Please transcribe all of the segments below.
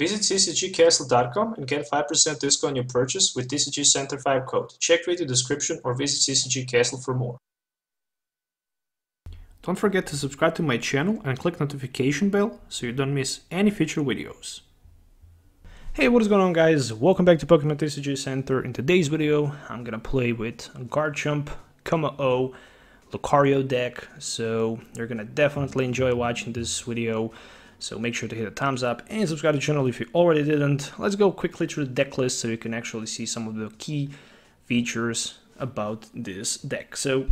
Visit ccgcastle.com and get 5% discount on your purchase with TCG Center 5 code. Check video description or visit CCG Castle for more. Don't forget to subscribe to my channel and click notification bell so you don't miss any future videos. Hey, what is going on, guys? Welcome back to Pokemon TCG Center. In today's video, I'm gonna play with Garchomp, Kommo-o, Lucario deck, so you're gonna definitely enjoy watching this video. So make sure to hit a thumbs up and subscribe to the channel if you already didn't. Let's go quickly through the deck list so you can actually see some of the key features about this deck. So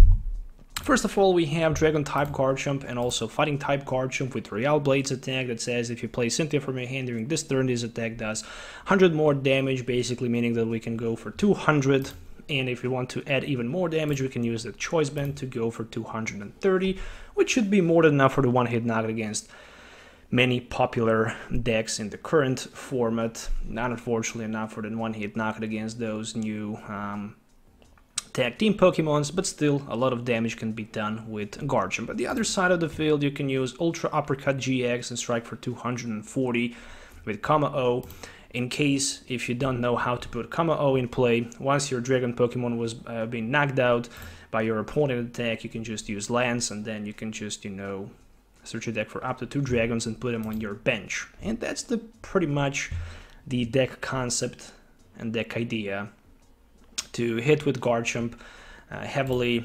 first of all, we have Dragon type Garchomp and also Fighting type Garchomp with Royal Blades attack that says if you play Cynthia from your hand during this turn, this attack does 100 more damage, basically meaning that we can go for 200. And if we want to add even more damage, we can use the Choice Band to go for 230, which should be more than enough for the one-hit knock against many popular decks in the current format. Not unfortunately enough for the one-hit knockout against those new tag team Pokemons, but still a lot of damage can be done with Garchomp. But the other side of the field, you can use Ultra Uppercut GX and strike for 240 with Kommo-o. In case if you don't know how to put Kommo-o in play, once your Dragon Pokemon was being knocked out by your opponent attack, you can just use Lance, and then you can just, search your deck for up to 2 dragons and put them on your bench. And that's pretty much the deck concept and deck idea. To hit with Garchomp heavily,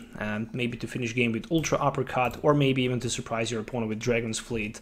maybe to finish game with Ultra Uppercut, or maybe even to surprise your opponent with Dragon's Fleet,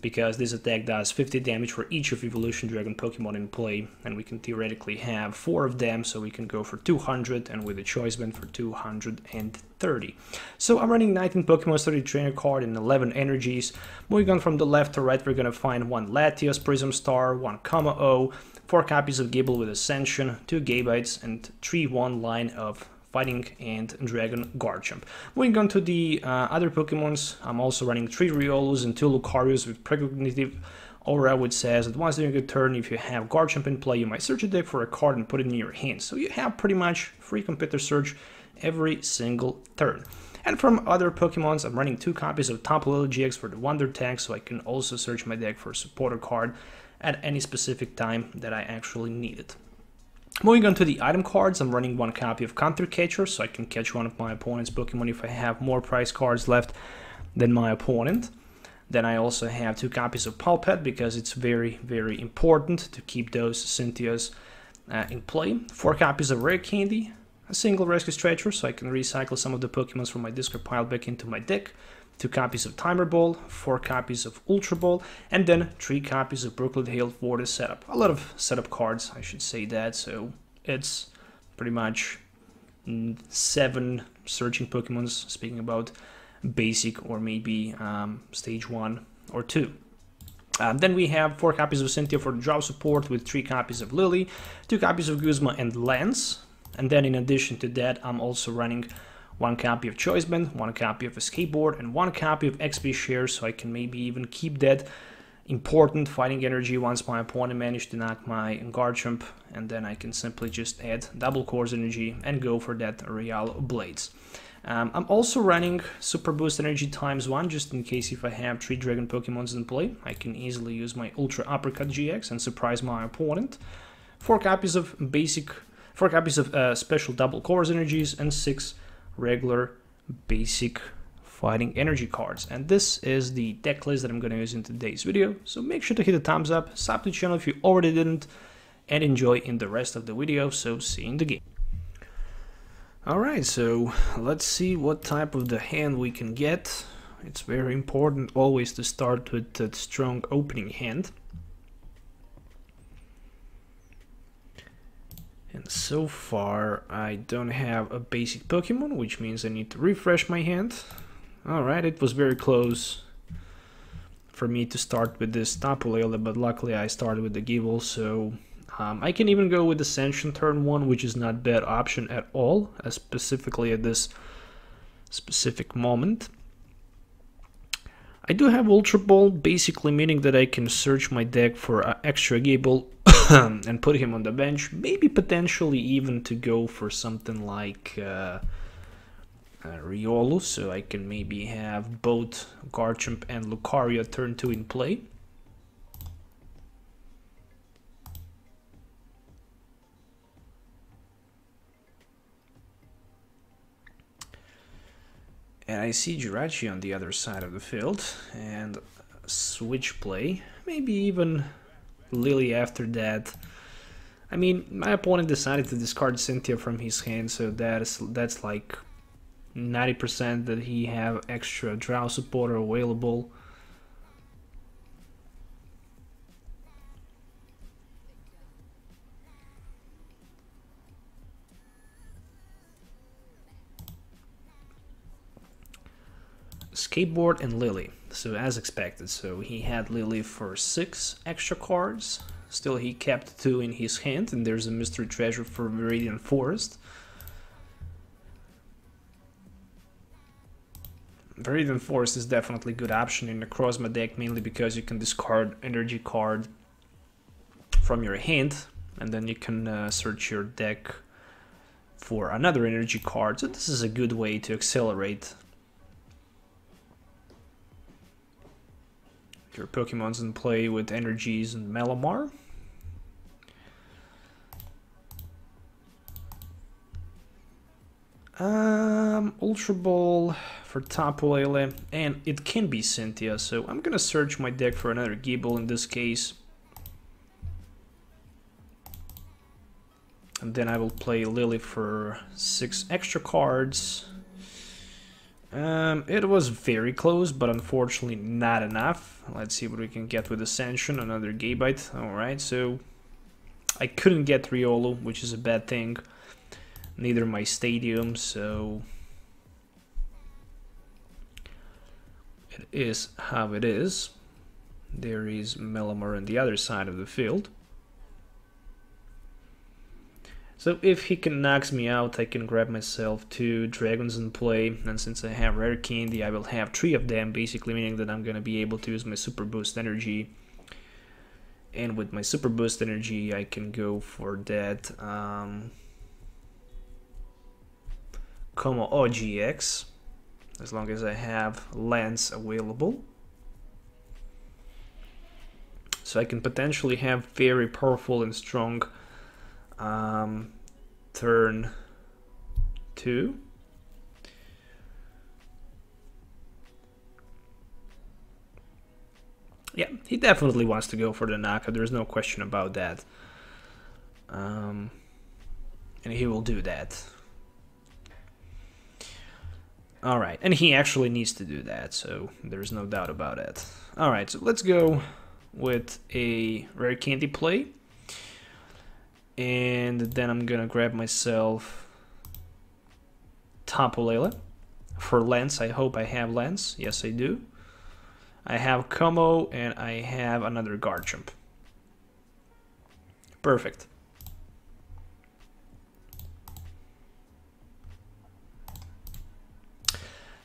because this attack does 50 damage for each of Evolution Dragon Pokemon in play, and we can theoretically have 4 of them, so we can go for 200, and with a Choice Band for 230. So I'm running 19 Pokemon, 30 Trainer card, and 11 energies. Moving on from the left to right, we're gonna find 1 Latios Prism Star, 1 Kommo-o, 4 copies of Gible with Ascension, 2 Gabites, and 3-1 line of Fighting and Dragon Garchomp. Moving on to the other Pokemons, I'm also running 3 Riolus and 2 Lucarios with Precognitive Aura, which says that once during a turn, if you have Garchomp in play, you might search a deck for a card and put it in your hand. So you have pretty much free computer search every single turn. And from other Pokemons, I'm running 2 copies of Tapu Lele GX for the Wonder tag, so I can also search my deck for a supporter card at any specific time that I actually need it. Moving on to the item cards, I'm running 1 copy of Counter Catcher, so I can catch one of my opponent's Pokemon if I have more prize cards left than my opponent. Then I also have 2 copies of Pulpet, because it's very, very important to keep those Cynthias in play. 4 copies of Rare Candy, a single Rescue Stretcher, so I can recycle some of the Pokemons from my discard pile back into my deck. 2 copies of Timer Ball, 4 copies of Ultra Ball, and then 3 copies of Brooklet Hill for the setup. A lot of setup cards, I should say that, so it's pretty much 7 searching Pokemons, speaking about basic or maybe stage 1 or 2. Then we have 4 copies of Cynthia for the draw support with 3 copies of Lily, 2 copies of Guzma and Lance, and then in addition to that, I'm also running 1 copy of Choice Band, 1 copy of a Skateboard, and 1 copy of XP Shares, so I can maybe even keep that important fighting energy once my opponent managed to knock my Garchomp, and then I can simply just add double Course Energy and go for that Royal Blades. I'm also running Super Boost Energy × 1, just in case if I have 3 Dragon Pokemons in play, I can easily use my Ultra Uppercut GX and surprise my opponent. 4 copies of special double Course Energies, and 6 regular basic fighting energy cards. And this is the deck list that I'm going to use in today's video, so make sure to hit a thumbs up, sub to the channel if you already didn't, and enjoy in the rest of the video. So see you in the game. Alright, so let's see what type of the hand we can get. It's very important always to start with a strong opening hand. And so far, I don't have a basic Pokemon, which means I need to refresh my hand. Alright, it was very close for me to start with this Tapu Lele, but luckily I started with the Gible, so I can even go with Ascension turn 1, which is not a bad option at all, specifically at this specific moment. I do have Ultra Ball, basically meaning that I can search my deck for extra Gible and put him on the bench, maybe potentially even to go for something like Riolu, so I can maybe have both Garchomp and Lucario turn 2 in play. And I see Jirachi on the other side of the field, and switch play, maybe even Lily after that. I mean, my opponent decided to discard Cynthia from his hand, so that's like 90% that he have extra draw supporter available. Skateboard and Lily, so as expected. So he had Lily for 6 extra cards. Still he kept 2 in his hand, and there's a mystery treasure for Viridian Forest. Viridian Forest is definitely a good option in the Necrozma deck, mainly because you can discard energy card from your hand, and then you can search your deck for another energy card. So this is a good way to accelerate your Pokemon's in play with energies and Malamar. Ultra Ball for Tapu Lele, and it can be Cynthia, so I'm gonna search my deck for another Gible in this case. And then I will play Lily for 6 extra cards. It was very close, but unfortunately not enough. Let's see what we can get with Ascension, another Gabite. Alright, so I couldn't get Riolu, which is a bad thing. Neither my Stadium, so it is how it is. There is Malamar on the other side of the field. So if he can knocks me out, I can grab myself 2 dragons in play, and since I have rare candy, I will have 3 of them, basically meaning that I'm gonna be able to use my super boost energy. And with my super boost energy, I can go for that Kommo-o GX, as long as I have Lance available. So I can potentially have very powerful and strong turn 2. Yeah, he definitely wants to go for the knockout, there's no question about that. And he will do that. Alright, and he actually needs to do that, so there's no doubt about it. Alright, so let's go with a rare candy play. And then I'm gonna grab myself Tapu Lele for Lance. I hope I have Lance. Yes, I do. I have Kommo and I have another Garchomp. Perfect.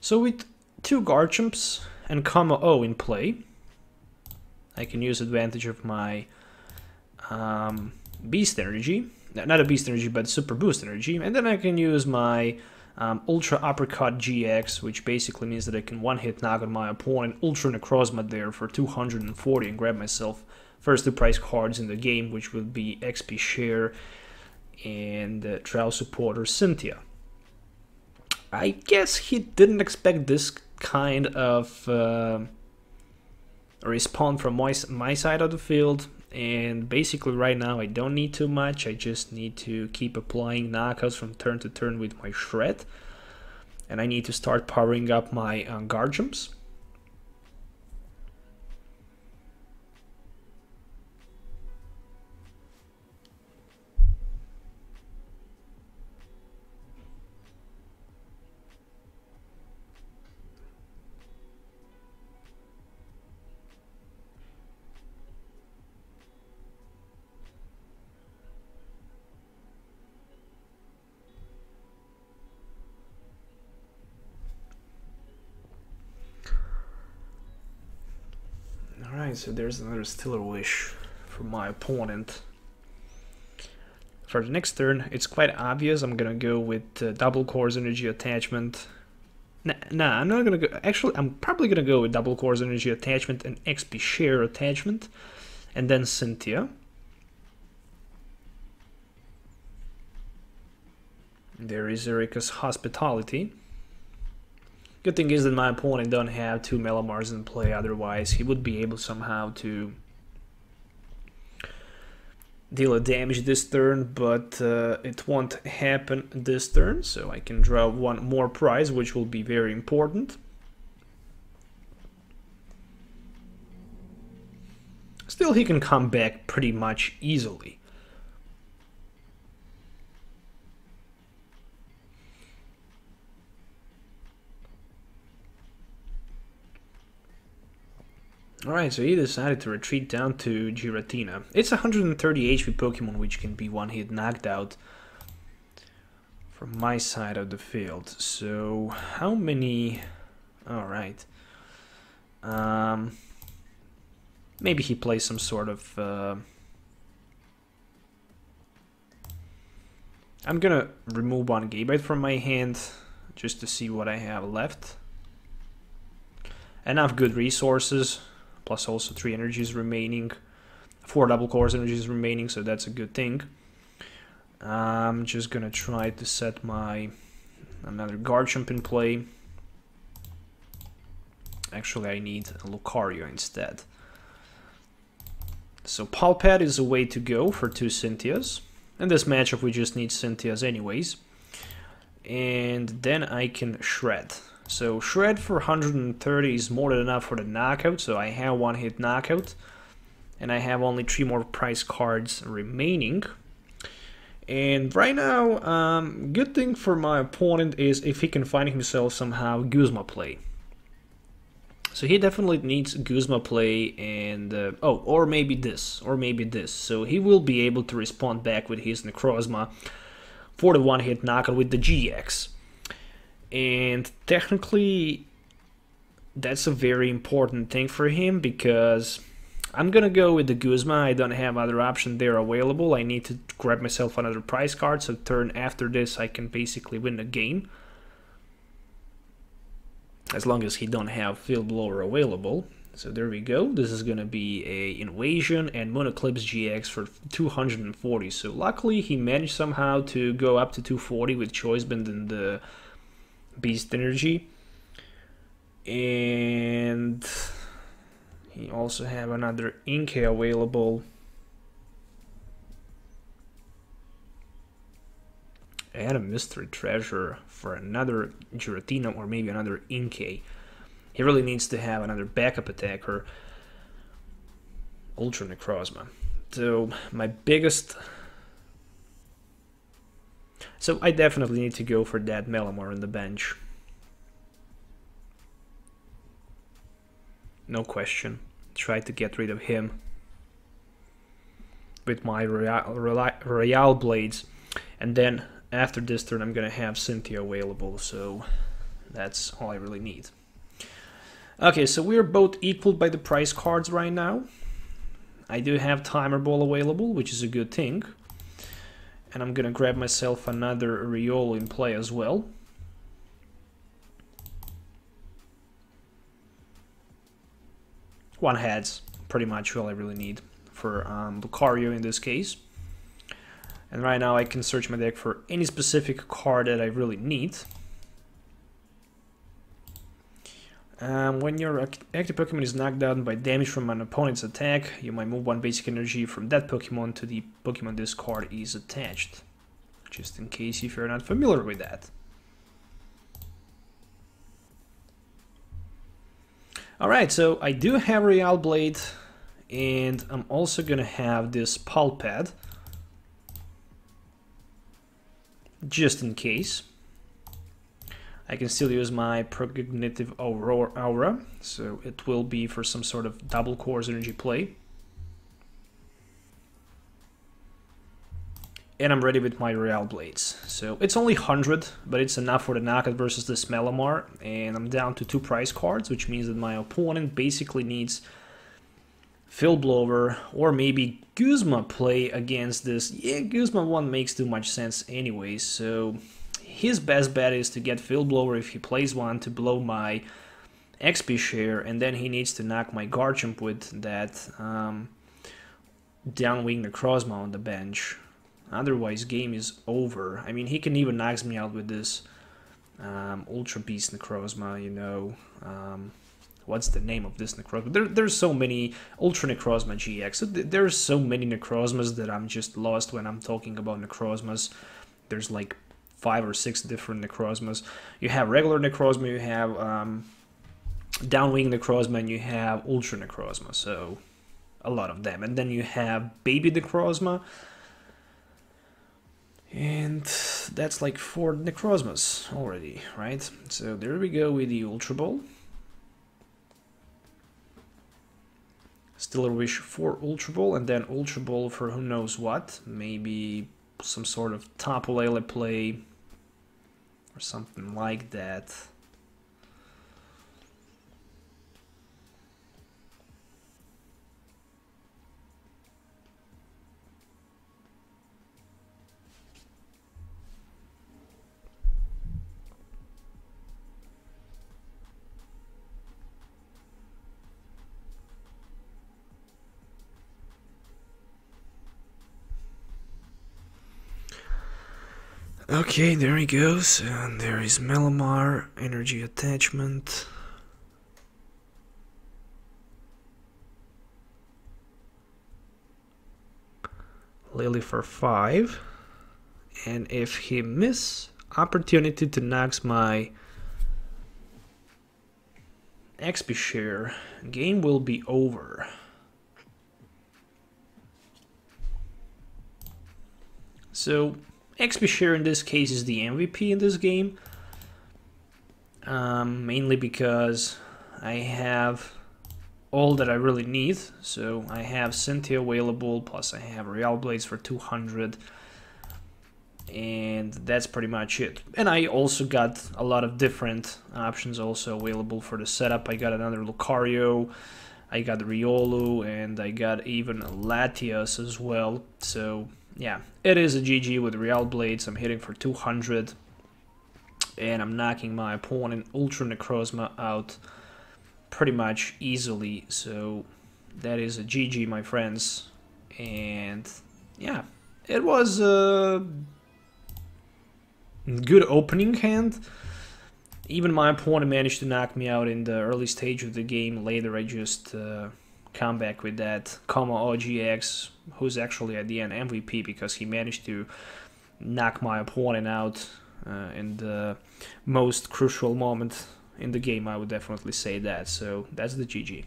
So with 2 Garchomps and Kommo-o in play, I can use advantage of my Beast Energy, not a Beast Energy, but Super Boost Energy, and then I can use my Ultra Uppercut GX, which basically means that I can one-hit knock on my opponent, Ultra Necrozma there for 240 and grab myself first 2 prize cards in the game, which would be XP Share and Trial Supporter Cynthia. I guess he didn't expect this kind of respawn from my side of the field. And basically right now I don't need too much, I just need to keep applying knockouts from turn to turn with my Shred. And I need to start powering up my Garchomps. Alright, so there's another Stellar Wish for my opponent. For the next turn, it's quite obvious. I'm gonna go with Double Core's Energy Attachment. Nah, I'm not gonna go. Actually, I'm probably gonna go with Double Core's Energy Attachment and XP Share Attachment, and then Cynthia. There is Erika's Hospitality. Good thing is that my opponent don't have 2 Melamars in play, otherwise he would be able somehow to deal a damage this turn, but it won't happen this turn, so I can draw one more prize, which will be very important. Still, he can come back pretty much easily. Alright, so he decided to retreat down to Giratina. It's 130 HP Pokemon, which can be one hit knocked out from my side of the field. So, how many... Alright. Maybe he plays some sort of... I'm gonna remove one Gabite from my hand, just to see what I have left. Enough good resources. Plus also 3 energies remaining, 4 double cores energies remaining, so that's a good thing. I'm just gonna try to set another Garchomp in play. Actually, I need a Lucario instead. So Palpad is a way to go for 2 Cynthias. In this matchup we just need Cynthias anyways. And then I can Shred. So Shred for 130 is more than enough for the knockout, so I have one hit knockout. And I have only 3 more prize cards remaining. And right now, good thing for my opponent is if he can find himself somehow Guzma play. So he definitely needs Guzma play and... or maybe this, So he will be able to respond back with his Necrozma for the one hit knockout with the GX. And technically, that's a very important thing for him, because I'm gonna go with the Guzma. I don't have other option there available. I need to grab myself another prize card, so turn after this I can basically win the game. As long as he don't have Field Blower available. So there we go. This is gonna be a Invasion and Moon Eclipse GX for 240. So luckily he managed somehow to go up to 240 with Choice Band and the Beast Energy. And he also have another Inkay available. And a Mystery Treasure for another Giratina or maybe another Inkay. He really needs to have another backup attacker. Ultra Necrozma. So my biggest... So I definitely need to go for that Melamar on the bench. No question. Try to get rid of him with my Royale Blades. And then after this turn I'm gonna have Cynthia available, so that's all I really need. Okay, so we're both equal by the prize cards right now. I do have Timer Ball available, which is a good thing. And I'm gonna grab myself another Riolu in play as well. One heads, pretty much all I really need for Lucario in this case. And right now I can search my deck for any specific card that I really need. When your active Pokemon is knocked down by damage from an opponent's attack, you might move one basic energy from that Pokemon to the Pokemon this card is attached. Just in case if you're not familiar with that. Alright, so I do have Royale Blade, and I'm also gonna have this Palpad. Just in case. I can still use my Prognitive Aura, so it will be for some sort of double cores energy play. And I'm ready with my Royale Blades. So it's only 100, but it's enough for the knockout versus this Melamar, and I'm down to 2 prize cards, which means that my opponent basically needs Field Blower or maybe Guzma play against this. Yeah, Guzma one makes too much sense anyway, so his best bet is to get Field Blower if he plays one to blow my XP share, and then he needs to knock my Garchomp with that Downwing Necrozma on the bench. Otherwise, game is over. I mean, he can even knock me out with this Ultra Beast Necrozma, you know. What's the name of this Necrozma? There's so many Ultra Necrozma GX. So there's so many Necrozmas that I'm just lost when I'm talking about Necrozmas. There's like 5 or 6 different Necrozmas. You have regular Necrozma, you have Downwing Necrozma, and you have Ultra Necrozma. So a lot of them. And then you have Baby Necrozma. And that's like 4 Necrozmas already, right? So there we go with the Ultra Ball. Still a wish for Ultra Ball, and then Ultra Ball for who knows what. Maybe some sort of Tapu Lele play or something like that. Okay, there he goes, and there is Melamar, Energy Attachment. Lily for 5, and if he miss, opportunity to knock my XP share, game will be over. So XP share in this case is the MVP in this game, mainly because I have all that I really need. So I have Cynthia available, plus I have Real Blades for 200, and that's pretty much it. And I also got a lot of different options also available for the setup. I got another Lucario, I got Riolu, and I got even Latias as well. So yeah, it is a GG with Real Blades. I'm hitting for 200, and I'm knocking my opponent Ultra Necrozma out pretty much easily. So that is a GG, my friends. And yeah, it was a good opening hand. Even my opponent managed to knock me out in the early stage of the game. Later I just come back with that Kommo-o GX, who's actually at the end MVP because he managed to knock my opponent out in the most crucial moment in the game. I would definitely say that. So that's the GG.